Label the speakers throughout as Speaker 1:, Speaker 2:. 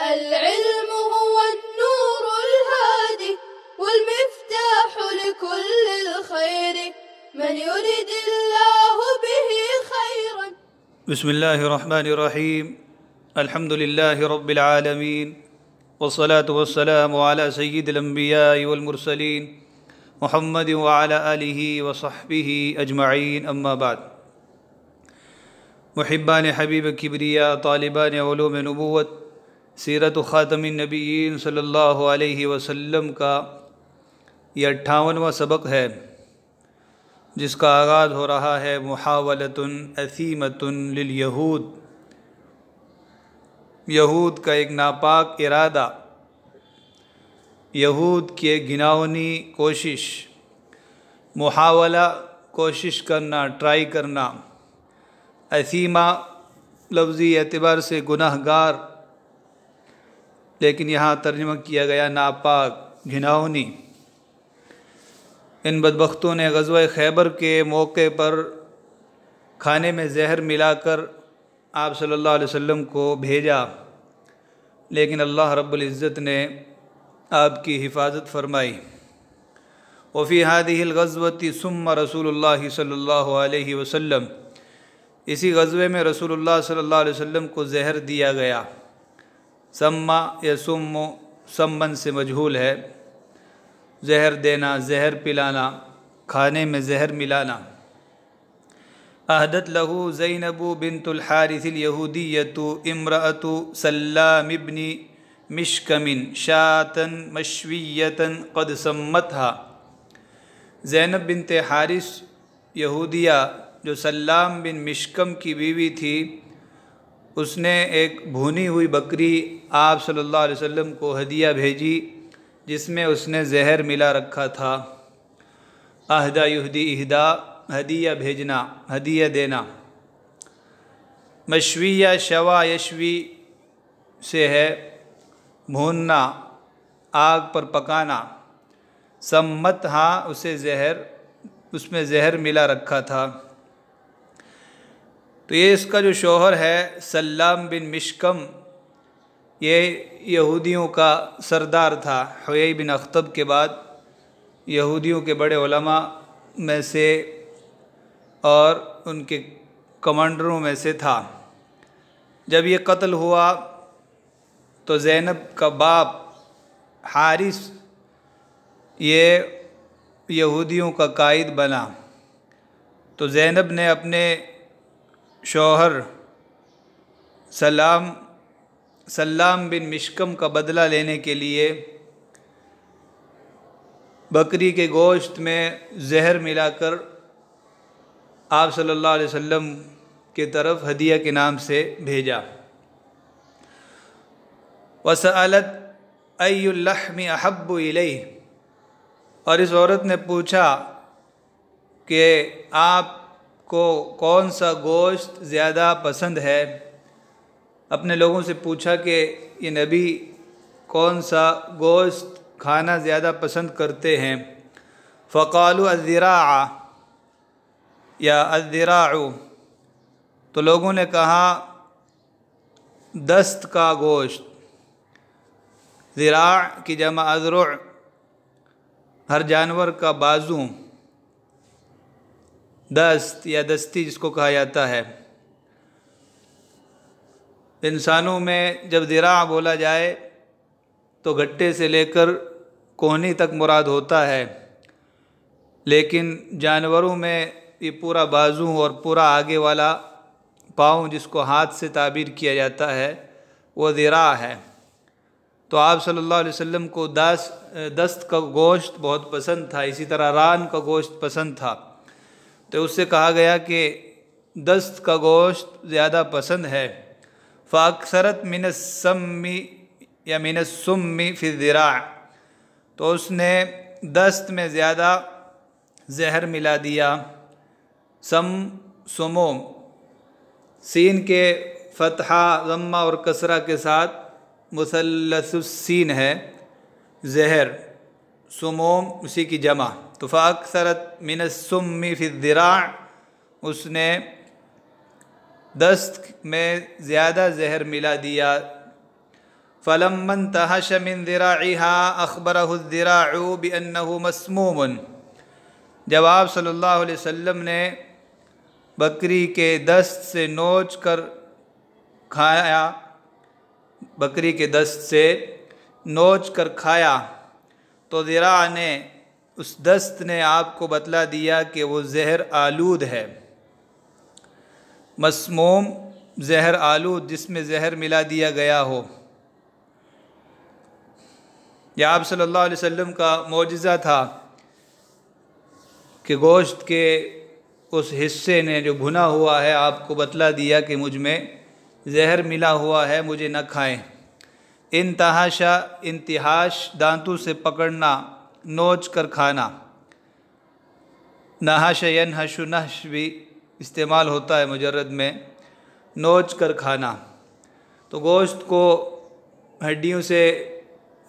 Speaker 1: العلم هو النور الهادي والمفتاح لكل الخير من يرد الله به خيرا.
Speaker 2: بسم الله الرحمن الرحيم. الحمد لله رب العالمين والصلاة والسلام على سيد الأنبياء والمرسلين محمد وعلى آله وصحبه أجمعين. أما بعد. محبان حبیب کبریا، طالبان علوم نبوت، سیرت خاتم النبیین صلی اللہ علیہ وسلم کا یہ 58واں سبق ہے، جس کا آغاز ہو رہا ہے محاولۃ اثیمۃ للیہود. یہود کا ایک ناپاک ارادہ، یہود کی ایک گھناؤنی کوشش. محاولہ کوشش کرنا، ٹرائی کرنا. اثیمہ لفظی اعتبار سے گناہ گار، لیکن یہاں ترجمہ کیا گیا ناپاک، گھناؤنی. ان بدبختوں نے غزوہ خیبر کے موقع پر کھانے میں زہر ملا کر آپ صلی اللہ علیہ وسلم کو بھیجا، لیکن اللہ رب العزت نے آپ کی حفاظت فرمائی. وفی هذه الغزوة ثم رسول اللہ صلی اللہ علیہ وسلم، اسی غزوے میں رسول اللہ صلی اللہ علیہ وسلم کو زہر دیا گیا. سما یا سمن سے مجہول ہے، زہر دینا، زہر پلانا، کھانے میں زہر ملانا. اہدت لہو زینب بنت الحارث الیہودیۃ امرأۃ سلام ابن مشکم شاۃ مشویۃ قد سمتها. زینب بنت حارث یہودیہ جو سلام بن مشکم کی بیوی تھی، اس نے ایک بھونی ہوئی بکری آپ صلی اللہ علیہ وسلم کو ہدیہ بھیجی، جس میں اس نے زہر ملا رکھا تھا. اہدا یہدی اہدا، ہدیہ بھیجنا، ہدیہ دینا. مشویہ شوا یشوی سے ہے، بھوننا، آگ پر پکانا. سمت ہاں، اس میں زہر ملا رکھا تھا. تو یہ اس کا جو شوہر ہے سلام بن مشکم، یہ یہودیوں کا سردار تھا. حیی بن اخطب کے بعد یہودیوں کے بڑے علماء میں سے اور ان کے کمانڈروں میں سے تھا. جب یہ قتل ہوا تو زینب کا باپ حارث یہ یہودیوں کا قائد بنا. تو زینب نے اپنے شوہر سلام بن مشکم کا بدلہ لینے کے لیے بکری کے گوشت میں زہر ملا کر آپ صلی اللہ علیہ وسلم کی طرف ہدیہ کے نام سے بھیجا. وَسَأَلَتْ أَيُّ اللَّحْمِ أَحَبُّ إِلَيْهِ، اور اس عورت نے پوچھا کہ آپ کو کون سا گوشت زیادہ پسند ہے. اپنے لوگوں سے پوچھا کہ یہ نبی کون سا گوشت کھانا زیادہ پسند کرتے ہیں. فقالوا الذراع یا الذراع، تو لوگوں نے کہا دست کا گوشت. ذراع کی جمع اذرع، ہر جانور کا بازو، دست یا دستی جس کو کہا جاتا ہے. انسانوں میں جب ذراع بولا جائے تو گھٹے سے لے کر کوہنی تک مراد ہوتا ہے، لیکن جانوروں میں یہ پورا بازو اور پورا آگے والا پاؤں جس کو ہاتھ سے تعبیر کیا جاتا ہے وہ ذراع ہے. تو آپ صلی اللہ علیہ وسلم کو دست کا گوشت بہت پسند تھا، اسی طرح ران کا گوشت پسند تھا. تو اس سے کہا گیا کہ دست کا گوشت زیادہ پسند ہے. فَأَكْثَرَتْ مِنَ السَّمِّ یا مِنَ السُّمِّ فِي الذِّرَاعِ، تو اس نے دست میں زیادہ زہر ملا دیا. سموم، سین کے فتحہ، ضمہ اور کسرہ کے ساتھ مثلث السین ہے، زہر. سموم اسی کی جمع. تو فَأَكْثَرَتْ مِنَ السُّمِّ فِي الذِّرَاعِ، اس نے دست میں زیادہ زہر ملا دیا. فلما انتهش من ذراعها أخبره الذراع بأنه مسموم۔ جب آپ صلی اللہ علیہ وسلم نے بکری کے دست سے نوچ کر کھایا، بکری کے دست سے نوچ کر کھایا تو ذراع نے، اس دست نے آپ کو بتلا دیا کہ وہ زہر آلود ہے۔ مسموم زہر آلود، جس میں زہر ملا دیا گیا ہو۔ یہ آپ صلی اللہ علیہ وسلم کا معجزہ تھا کہ گوشت کے اس حصے نے جو بھنا ہوا ہے آپ کو بتلا دیا کہ مجھ میں زہر ملا ہوا ہے، مجھے نہ کھائیں۔ انتہاشا، انتہاش دانتوں سے پکڑنا، نوچ کر کھانا۔ نہش ینہش، نہش بھی استعمال ہوتا ہے مجرد میں، نوچ کر کھانا۔ تو گوشت کو ہڈیوں سے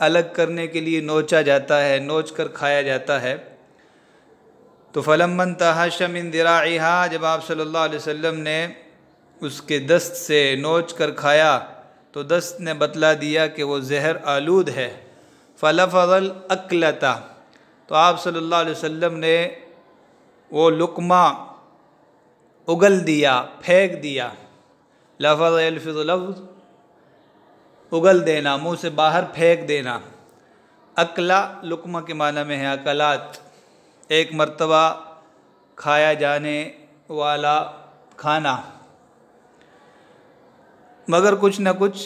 Speaker 2: الگ کرنے کے لیے نوچا جاتا ہے، نوچ کر کھایا جاتا ہے۔ تو فلما انتہش من ذراعها، جب آپ صلی اللہ علیہ وسلم نے اس کے دست سے نوچ کر کھایا تو دست نے بتلا دیا کہ وہ زہر آلود ہے۔ فلفظ الاکلۃ، تو آپ صلی اللہ علیہ وسلم نے وہ لقمہ اگل دیا، پھینک دیا۔ لفظ یلفظ لفظ، اگل دینا، منہ سے باہر پھینک دینا۔ اکلا لقمہ کے معنی میں ہے اکلات، ایک مرتبہ کھایا جانے والا کھانا، مگر کچھ نہ کچھ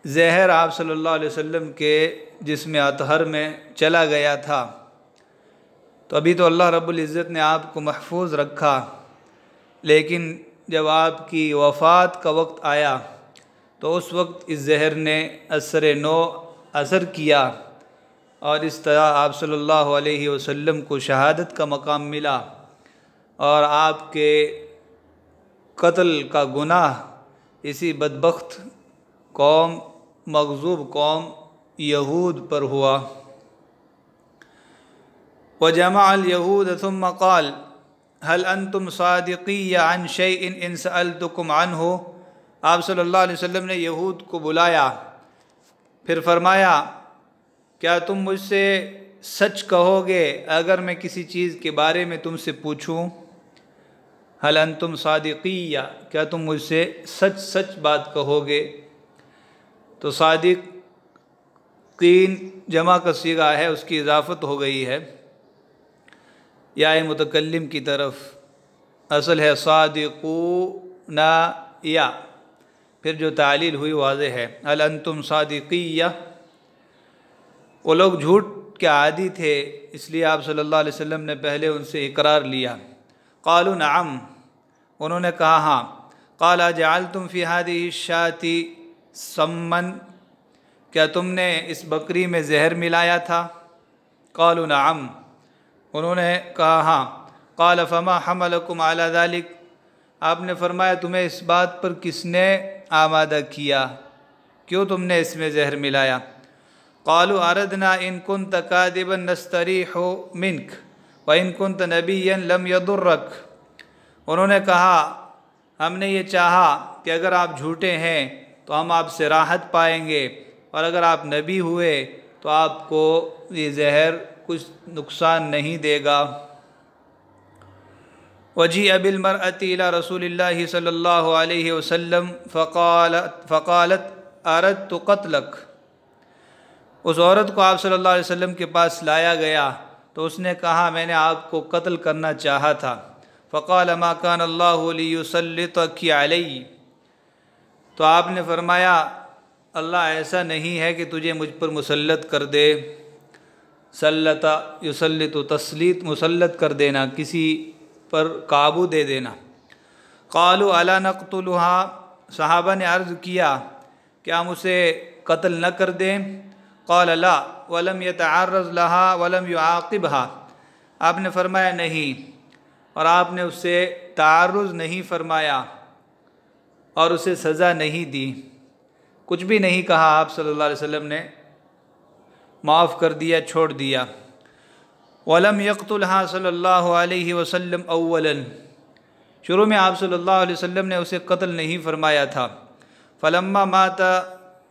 Speaker 2: زہر آپ صلی اللہ علیہ وسلم کے جسم اطہر میں چلا گیا تھا۔ تو ابھی تو اللہ رب العزت نے آپ کو محفوظ رکھا، لیکن جب آپ کی وفات کا وقت آیا تو اس وقت اس زہر نے اثر نو اثر کیا، اور اس طرح آپ صلی اللہ علیہ وسلم کو شہادت کا مقام ملا، اور آپ کے قتل کا گناہ اسی بدبخت قوم، مغضوب قوم یہود پر ہوا۔ وجمع اليهود ثم قال هل انتم صادقی عن شیء ان سألتکم عنہ، آپ صلی اللہ علیہ وسلم نے یہود کو بلایا، پھر فرمایا کیا تم مجھ سے سچ کہو گے اگر میں کسی چیز کے بارے میں تم سے پوچھوں؟ هل انتم صادقی، کیا تم مجھ سے سچ بات کہو گے؟ تو صادقین جمع کا صیغہ ہے، اس کی اضافت ہو گئی ہے یا متکلم کی طرف، اصل ہے صادقون یا، پھر جو تعلیل ہوئی واضح ہے۔ هل انتم صادقیہ، وہ لوگ جھوٹ کے عادی تھے، اس لیے آپ صلی اللہ علیہ وسلم نے پہلے ان سے اقرار لیا۔ قالوا نعم، انہوں نے کہا ہاں۔ قال اجعلتم فی هذه الشاة سما، کیا تم نے اس بکری میں زہر ملایا تھا؟ قالوا نعم، انہوں نے کہا ہاں۔ قال فما حملکم علی ذلک، آپ نے فرمایا تمہیں اس بات پر کس نے آمادہ کیا، کیوں تم نے اس میں زہر ملایا؟ قالوا اردنا ان كنت كاذبا نستريح منك وان كنت نبيا لم يضرك، انہوں نے کہا ہم نے یہ چاہا کہ اگر آپ جھوٹے ہیں تو ہم آپ سے راحت پائیں گے، اور اگر آپ نبی ہوئے تو آپ کو یہ زہر کچھ نقصان نہیں دے گا۔ وجیء بالمرأة إلى رسول الله صلی اللہ علیہ وسلم فقالت اردت قتلک، اس عورت کو آپ صلی اللہ علیہ وسلم کے پاس لایا گیا تو اس نے کہا میں نے آپ کو قتل کرنا چاہا تھا۔ فقال ما كان الله ليسلطك علی، تو آپ نے فرمایا اللہ ایسا نہیں ہے کہ تجھے مجھ پر مسلط کر دے۔ سلط یسلط، تسلیط مسلط کر دینا، کسی پر قابو دے دینا۔ قالوا الا نقتلها، صحابہ نے عرض کیا کیا ہم اسے قتل نہ کر دیں؟ قال لا ولم يتعرض لها ولم يعاقبها، آپ نے فرمایا نہیں، اور آپ نے اسے تعرض نہیں فرمایا اور اسے سزا نہیں دی، کچھ بھی نہیں کہا آپ صلی اللہ علیہ وسلم نے، معاف کر دیا، چھوڑ دیا۔ وَلَمْ يَقْتُلْهَا صلی اللہ علیہ وسلم اولاً، شروع میں آپ صلی اللہ علیہ وسلم نے اسے قتل نہیں فرمایا تھا۔ فَلَمَّا مَاتَ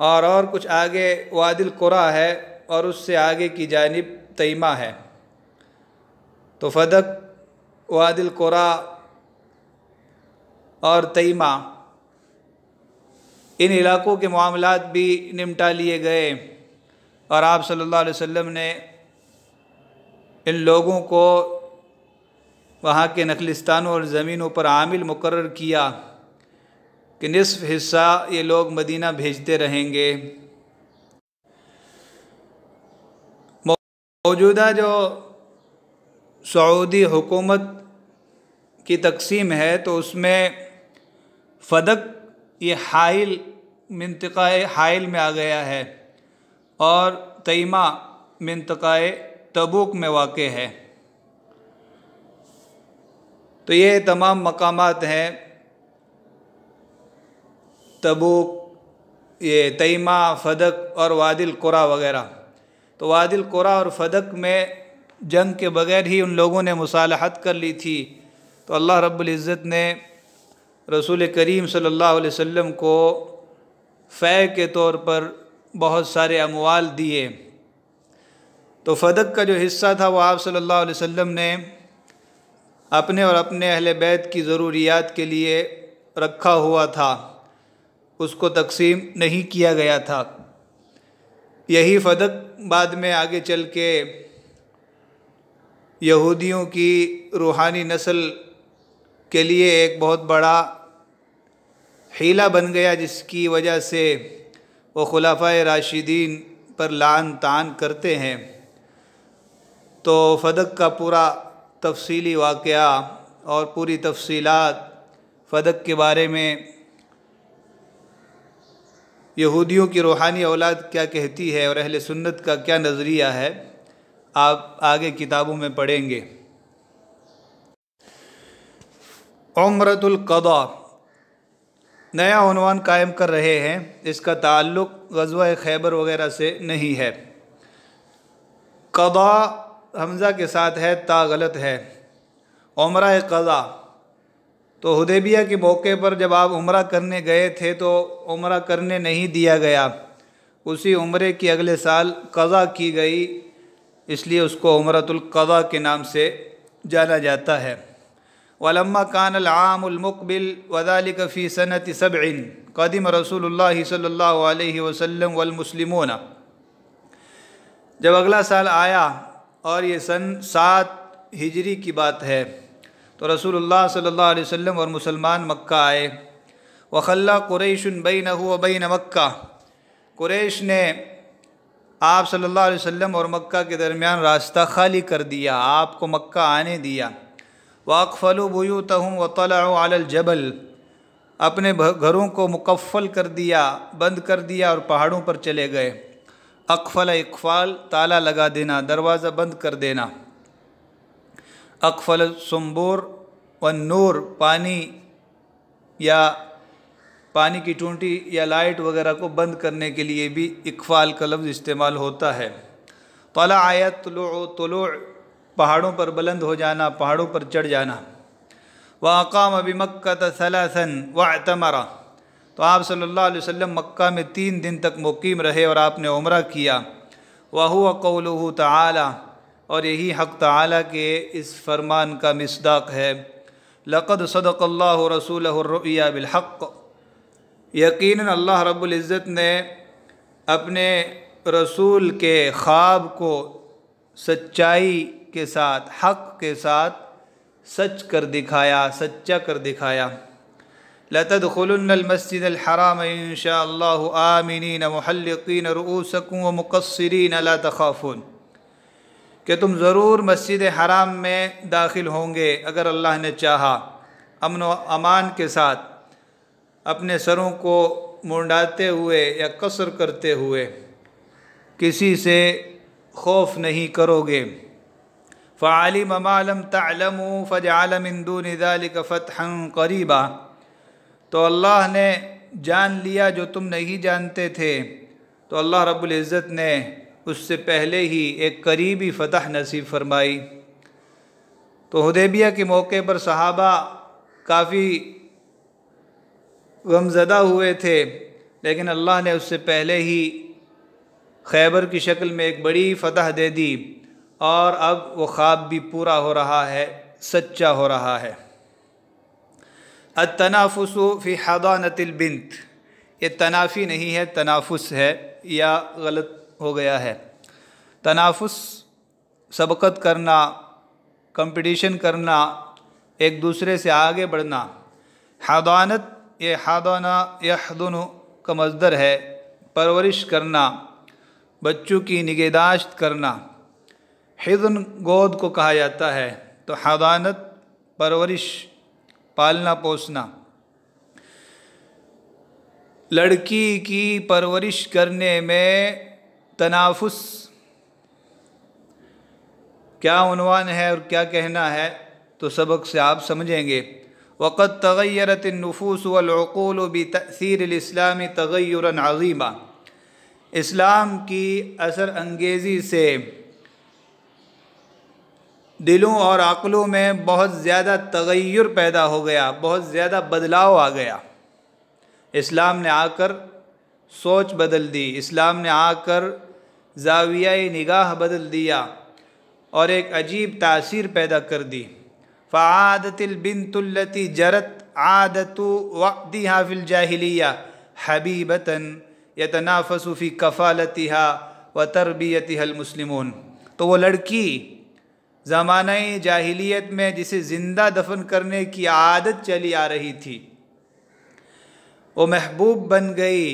Speaker 2: اور کچھ آگے وادی القریٰ ہے اور اس سے آگے کی جانب تیمہ ہے۔ تو فدق، وادی القریٰ اور تیمہ، ان علاقوں کے معاملات بھی نمٹا لیے گئے، اور آپ صلی اللہ علیہ وسلم نے ان لوگوں کو وہاں کے نخلستانوں اور زمینوں پر عامل مقرر کیا کہ نصف حصہ یہ لوگ مدینہ بھیجتے رہیں گے۔ موجودہ جو سعودی حکومت کی تقسیم ہے تو اس میں فدق یہ حائل، منطقہ حائل میں آ گیا ہے، اور تیمہ منطقہ تبوک میں واقع ہے۔ تو یہ تمام مقامات ہیں، تبوک، یہ تیمہ، فدق اور وادی القریٰ وغیرہ۔ تو وادی القریٰ اور فدق میں جنگ کے بغیر ہی ان لوگوں نے مصالحت کر لی تھی، تو اللہ رب العزت نے رسول کریم صلی اللہ علیہ وسلم کو فے کے طور پر بہت سارے اموال دیے۔ تو فدق کا جو حصہ تھا وہ آپ صلی اللہ علیہ وسلم نے اپنے اور اپنے اہل بیت کی ضروریات کے لیے رکھا ہوا تھا، اس کو تقسیم نہیں کیا گیا تھا۔ یہی فدق بعد میں آگے چل کے یہودیوں کی روحانی نسل کے لیے ایک بہت بڑا حیلہ بن گیا، جس کی وجہ سے وہ خلفائے راشدین پر لعن طعن کرتے ہیں۔ تو فدق کا پورا تفصیلی واقعہ اور پوری تفصیلات فدق کے بارے میں، یہودیوں کی روحانی اولاد کیا کہتی ہے اور اہل سنت کا کیا نظریہ ہے، آپ آگے کتابوں میں پڑھیں گے۔ عمرۃ القضاء نیا عنوان قائم کر رہے ہیں، اس کا تعلق غزوہ خیبر وغیرہ سے نہیں ہے۔ قضاء حمزہ کے ساتھ ہے، تا غلط ہے، عمرہ قضاء۔ تو حدیبیہ کے موقع پر جب آپ عمرہ کرنے گئے تھے تو عمرہ کرنے نہیں دیا گیا، اسی عمرے کی اگلے سال قضاء کی گئی، اس لیے اس کو عمرۃ القضاء کے نام سے جانا جاتا ہے۔ وَلَمَّا كَانَ الْعَامُ الْمُقْبِلُ وَذَلِكَ فِي سَنَةِ 7 قَدِمَ رسول اللہ صلی اللہ علیہ وسلم والمسلمون۔ جب اگلا سال آیا اور یہ سن 7 ہجری کی بات ہے، تو رسول اللہ صلی اللہ علیہ وسلم اور مسلمان مکہ آئے۔ وَخَلَّى قُرَيْشٌ بَيْنَهُ وَبَيْنَ مَكَّةَ، قریش نے آپ صلی اللہ علیہ وسلم اور مکہ کے درمیان راستہ خالی کر دیا، آپ کو مکہ آنے دیا۔ وَأَقْفَلُوا بُيُوتَهُمْ وَطَلَعُوا عَلَى الْجَبَلِ، اپنے گھروں کو مقفل کر دیا، بند کر دیا اور پہاڑوں پر چلے گئے۔ اقفل، اقفال تالا لگا دینا، دروازہ بند کر دینا۔ اقفل الصنبور والنور، پانی یا پانی کی ٹونٹی یا لائٹ وغیرہ کو بند کرنے کے لیے بھی اقفال کا لفظ استعمال ہوتا ہے۔ طلع یطلع، طلوع پہاڑوں پر بلند ہو جانا، پہاڑوں پر چڑھ جانا۔ وَأَقَامَ بِمَكَّةَ 3 وَاعْتَمَرَ، تو آپ صلی اللہ علیہ وسلم مکہ میں 3 دن تک مقیم رہے اور آپ نے عمرہ کیا۔ وَهُوَ قَوْلُهُ تَعَالَى، اور یہی حق تعالیٰ کے اس فرمان کا مصداق ہے، لَقَدْ صَدَقَ اللَّهُ رَسُولَهُ الرُّؤْيَا بِالْحَقِّ، یقیناً اللہ رب العزت نے اپنے رسول کے خواب کو سچائی کے ساتھ، حق کے ساتھ سچ کر دکھایا، سچا کر دکھایا۔ لَتَدْخُلُنَّ الْمَسْجِدَ الْحَرَامَ إِن شَاءَ اللَّهُ آمِنِينَ مُحَلِّقِينَ رُؤُوسَكُمْ وَمُقَصِّرِينَ لَا تَخَافُونَ، کہ تم ضرور مسجد حرام میں داخل ہوں گے اگر اللہ نے چاہا، امن و امان کے ساتھ، اپنے سروں کو منڈاتے ہوئے یا قصر کرتے ہوئے، کسی سے خوف نہیں کرو گے۔ فَعَلِمَ مَا لَمْ تَعْلَمُوا فَجَعَلَ مِن دُونِ ذَلِكَ فَتْحًا قَرِيبًا، تو اللہ نے جان لیا جو تم نہیں جانتے تھے، تو اللہ رب العزت نے اس سے پہلے ہی ایک قریبی فتح نصیب فرمائی۔ تو حدیبیہ کے موقع پر صحابہ کافی غمزدہ ہوئے تھے، لیکن اللہ نے اس سے پہلے ہی خیبر کی شکل میں ایک بڑی فتح دے دی اور اب وہ خواب بھی پورا ہو رہا ہے، سچا ہو رہا ہے۔ التنافس فی حضانۃ البنت، یہ تنافی نہیں ہے، تنافس ہے، یا غلط ہو گیا ہے۔ تنافس سبقت کرنا، کمپٹیشن کرنا، ایک دوسرے سے آگے بڑھنا۔ حضانت، یہ حضانہ یحضن کا مصدر ہے، پرورش کرنا، بچوں کی نگہداشت کرنا۔ حضن گود کو کہا جاتا ہے، تو حضانت پرورش، پالنا پوسنا۔ لڑکی کی پرورش کرنے میں تنافس کیا عنوان ہے اور کیا کہنا ہے تو سبق سے آپ سمجھیں گے۔ وَقَدْ تَغَيَّرَتِ النُّفُوسُ وَالْعُقُولُ بِتَأْثِيرِ الْإِسْلَامِ تَغَيُّرًا عَظِيمًا، اسلام کی اثر انگیزی سے دلوں اور عقلوں میں بہت زیادہ تغیر پیدا ہو گیا، بہت زیادہ بدلاؤ آ گیا۔ اسلام نے آ کر سوچ بدل دی، اسلام نے آ کر زاویہ نگاہ بدل دیا اور ایک عجیب تاثیر پیدا کر دی۔ فعادت البنت التي جرت عادت وقتها في الجاہلیہ حبیبة يتنافس في کفالتها وتربیتها المسلمون، تو وہ لڑکی زمانہ جاہلیت میں جسے زندہ دفن کرنے کی عادت چلی آ رہی تھی، وہ محبوب بن گئی،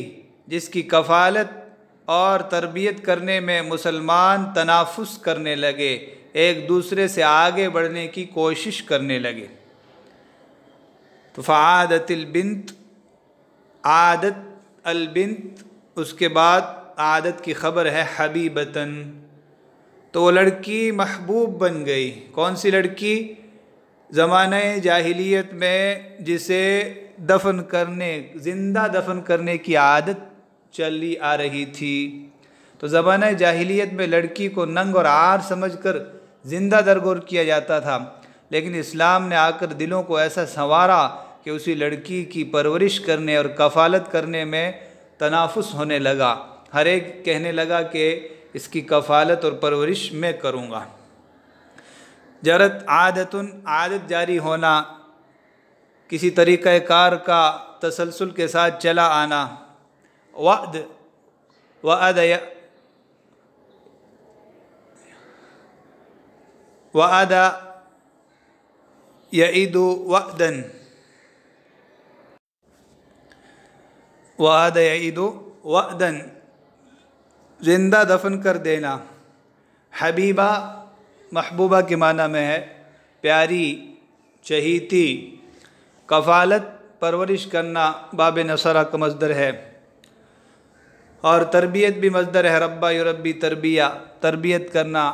Speaker 2: جس کی کفالت اور تربیت کرنے میں مسلمان تنافس کرنے لگے، ایک دوسرے سے آگے بڑھنے کی کوشش کرنے لگے۔ تو فعادت البنت، عادت البنت، اس کے بعد عادت کی خبر ہے حبیبتن، تو وہ لڑکی محبوب بن گئی۔ کون سی لڑکی؟ زمانہ جاہلیت میں جسے دفن کرنے، زندہ دفن کرنے کی عادت چلی آ رہی تھی۔ تو زمانہ جاہلیت میں لڑکی کو ننگ اور عار سمجھ کر زندہ درگور کیا جاتا تھا، لیکن اسلام نے آ کر دلوں کو ایسا سنوارا کہ اسی لڑکی کی پرورش کرنے اور کفالت کرنے میں تنافس ہونے لگا۔ ہر ایک کہنے لگا کہ اس کی کفالت اور پرورش میں کروں گا۔ جرت عادتن، عادت جاری ہونا، کسی طریقہ کار کا تسلسل کے ساتھ چلا آنا۔ وعد، وعد وعد یعید وعدن، وعد یعید وعدن، زندہ دفن کر دینا۔ حبیبہ محبوبہ کے معنی میں ہے، پیاری، چہیتی۔ کفالت پرورش کرنا باب نصرہ کا مصدر ہے، اور تربیت بھی مصدر ہے، ربا یربی تربیہ، تربیت کرنا،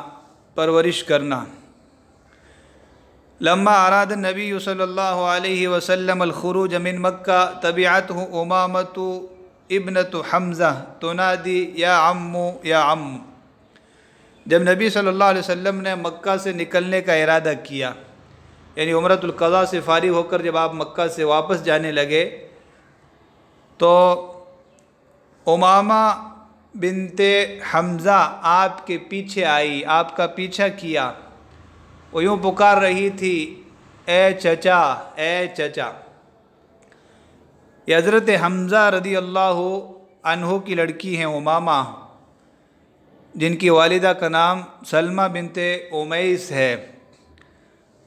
Speaker 2: پرورش کرنا۔ لما اراد النبی صلی اللہ علیہ وسلم الخروج من مکہ تبعته امامۃ ابنۃ حمزہ تنادی یا عم یا عم، جب نبی صلی اللہ علیہ وسلم نے مکہ سے نکلنے کا ارادہ کیا، یعنی عمرۃ القضاء سے فارغ ہو کر جب آپ مکہ سے واپس جانے لگے، تو امامہ بنت حمزہ آپ کے پیچھے آئی، آپ کا پیچھا کیا۔ وہ یوں پکار رہی تھی، اے چچا، اے چچا۔ یہ حضرت حمزہ رضی اللہ عنہ کی لڑکی ہیں امامہ، جن کی والدہ کا نام سلمہ بنت امیس ہے۔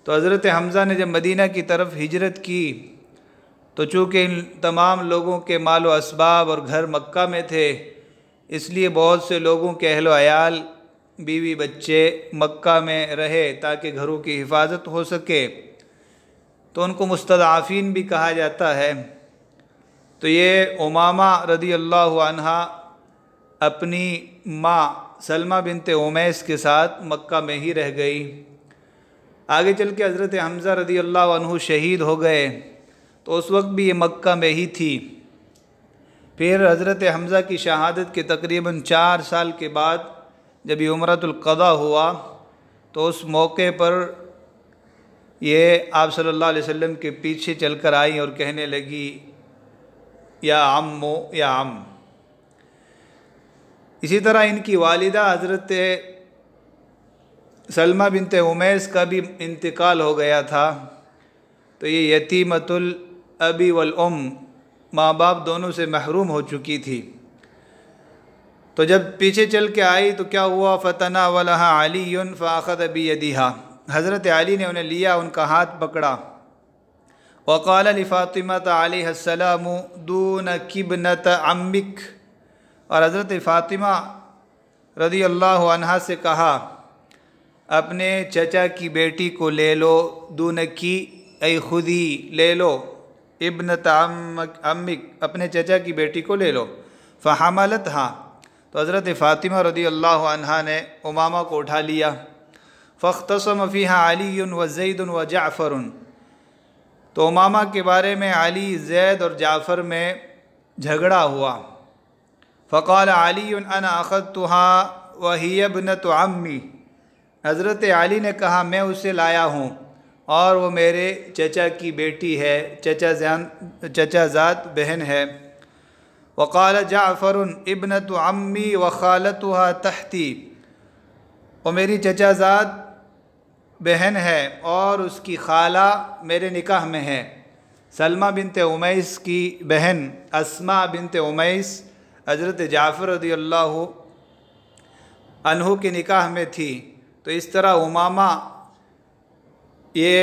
Speaker 2: تو حضرت حمزہ نے جب مدینہ کی طرف ہجرت کی تو چونکہ ان تمام لوگوں کے مال و اسباب اور گھر مکہ میں تھے، اس لیے بہت سے لوگوں کے اہل و عیال، بیوی بچے مکہ میں رہے تاکہ گھروں کی حفاظت ہو سکے، تو ان کو مستضعفین بھی کہا جاتا ہے۔ تو یہ امامہ رضی اللہ عنہا اپنی ماں سلمہ بنت امیس کے ساتھ مکہ میں ہی رہ گئی۔ آگے چل کے حضرت حمزہ رضی اللہ عنہ شہید ہو گئے، تو اس وقت بھی یہ مکہ میں ہی تھی۔ پھر حضرت حمزہ کی شہادت کے تقریباً 4 سال کے بعد جب یہ عمرۃ القضاء ہوا، تو اس موقع پر یہ آپ صلی اللہ علیہ وسلم کے پیچھے چل کر آئی اور کہنے لگی، یا عمو یا عم۔ اسی طرح ان کی والدہ حضرت سلمہ بنت امیس کا بھی انتقال ہو گیا تھا، تو یہ یتیمۃ الابی والام، ماں باپ دونوں سے محروم ہو چکی تھی۔ تو جب پیچھے چل کے آئی تو کیا ہوا، فتناولها علی فاخذ بیدها، حضرت علی نے انہیں لیا، ان کا ہاتھ پکڑا، وقال لفاطمہ علیہ السلام دونک ابنۃ عمک، اور حضرت فاطمہ رضی اللہ عنہا سے کہا اپنے چچا کی بیٹی کو لے لو، دونکی ای خودی لے لو، ابنۃ عمک اپنے چچا کی بیٹی کو لے لو، فحملتھا، تو حضرت فاطمہ رضی اللہ عنہا نے امامہ کو اٹھا لیا، فاختصم فیہا علی وزید وجعفر، تو امامہ کے بارے میں علی، زید اور جعفر میں جھگڑا ہوا، فقال علی انا اخذتها وہی ابنۃ عمی، حضرت علی نے کہا میں اسے لایا ہوں اور وہ میرے چچا کی بیٹی ہے، چچا ذات بہن ہے، وقال جعفر ابنۃ عمی وخالتها تحتی، وہ میری چچا ذات بہن ہے اور اس کی خالہ میرے نکاح میں ہے۔ سلمہ بنت امیس کی بہن اسماء بنت امیس حضرت جعفر رضی اللہ عنہ کے نکاح میں تھی، تو اس طرح امامہ یہ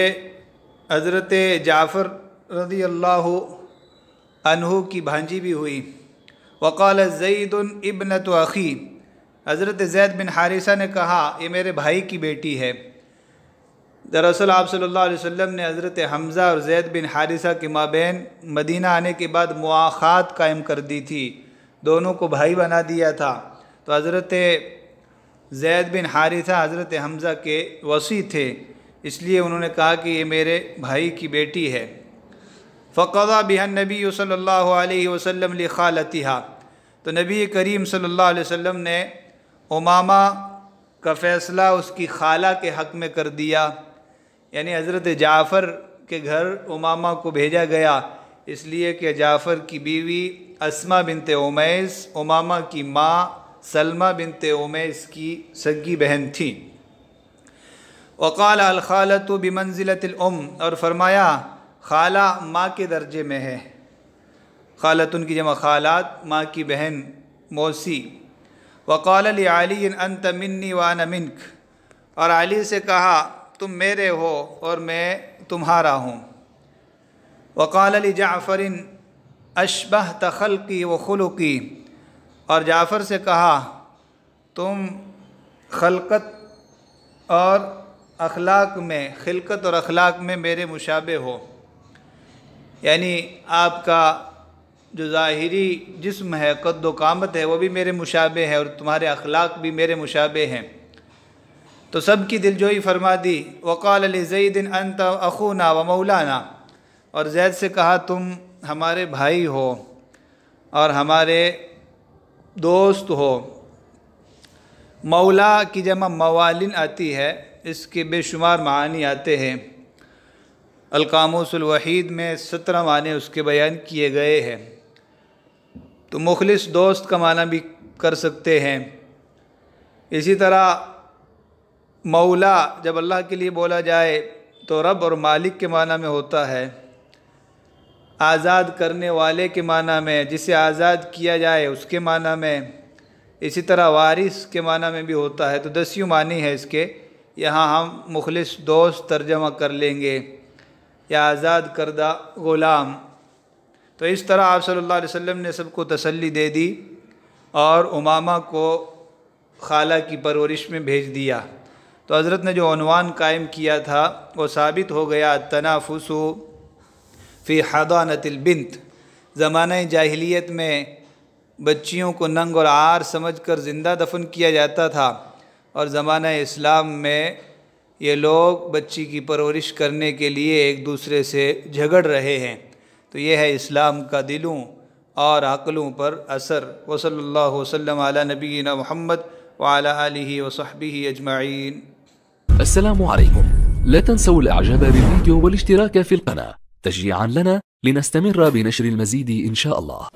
Speaker 2: حضرت جعفر رضی اللہ عنہ کی بھانجی بھی ہوئی۔ وقال زید ابنۃ اخی، حضرت زید بن حارثہ نے کہا یہ میرے بھائی کی بیٹی ہے۔ دراصل آپ صلی اللہ علیہ وسلم نے حضرت حمزہ اور زید بن حارثہ کے مابین مدینہ آنے کے بعد مواخات قائم کر دی تھی، دونوں کو بھائی بنا دیا تھا، تو حضرت زید بن حارثہ حضرت حمزہ کے وصی تھے، اس لیے انہوں نے کہا کہ یہ میرے بھائی کی بیٹی ہے۔ فقضى بها النبی صلی اللہ علیہ وسلم لخالتها، تو نبی کریم صلی اللہ علیہ وسلم نے امامہ کا فیصلہ اس کی خالہ کے حق میں کر دیا، یعنی حضرت جعفر کے گھر امامہ کو بھیجا گیا، اس لیے کہ جعفر کی بیوی اسماء بنت امیس امامہ کی ماں سلمہ بنت امیس کی سگی بہن تھی۔ وقال الخالۃ بمنزلۃ الام، اور فرمایا خالہ ماں کے درجے میں ہے، خالتن کی جمع خالات، ماں کی بہن موسی۔ وقال لعلی انت منی وانا منک، اور علی سے کہا تم میرے ہو اور میں تمہارا ہوں۔ وقال لجعفر اشبہت خلقی وخلقی، اور جعفر سے کہا تم خلقت اور اخلاق میں، خلقت اور اخلاق میں میرے مشابہ ہو، یعنی آپ کا جو ظاہری جسم ہے، قد و قامت ہے، وہ بھی میرے مشابہ ہے اور تمہارے اخلاق بھی میرے مشابہ ہیں، تو سب کی دلجوئی فرما دی۔ وقال لزید انت اخونا و مولانا، اور زید سے کہا تم ہمارے بھائی ہو اور ہمارے دوست ہو۔ مولا کی جمع موالن آتی ہے، اس کے بے شمار معانی آتے ہیں، القاموس الوحید میں 17 معنی اس کے بیان کیے گئے ہیں، تو مخلص دوست کا معنی بھی کر سکتے ہیں۔ اسی طرح مولا جب اللہ کے لیے بولا جائے تو رب اور مالک کے معنی میں ہوتا ہے، آزاد کرنے والے کے معنی میں، جسے آزاد کیا جائے اس کے معنی میں، اسی طرح وارث کے معنی میں بھی ہوتا ہے، تو 10 معنی ہے اس کے، یہاں ہم مخلص دوست ترجمہ کر لیں گے یا آزاد کردہ غلام۔ تو اس طرح آپ صلی اللہ علیہ وسلم نے سب کو تسلی دے دی اور امامہ کو خالہ کی پرورش میں بھیج دیا، تو حضرت نے جو عنوان قائم کیا تھا وہ ثابت ہو گیا، التنافس فی حضانۃ البنت۔ زمانہ جاہلیت میں بچیوں کو ننگ اور عار سمجھ کر زندہ دفن کیا جاتا تھا، اور زمانہ اسلام میں یہ لوگ بچی کی پرورش کرنے کے لیے ایک دوسرے سے جھگڑ رہے ہیں، تو یہ ہے اسلام کا دلوں اور عقلوں پر اثر۔ وصلی اللہ وسلم علی نبینا محمد وعلى آلہ وصحبہ اجمعین۔
Speaker 3: السلام عليكم، لا تنسوا الاعجاب بالفيديو والاشتراك في القناة تشجيعا لنا لنستمر بنشر المزيد إن شاء الله.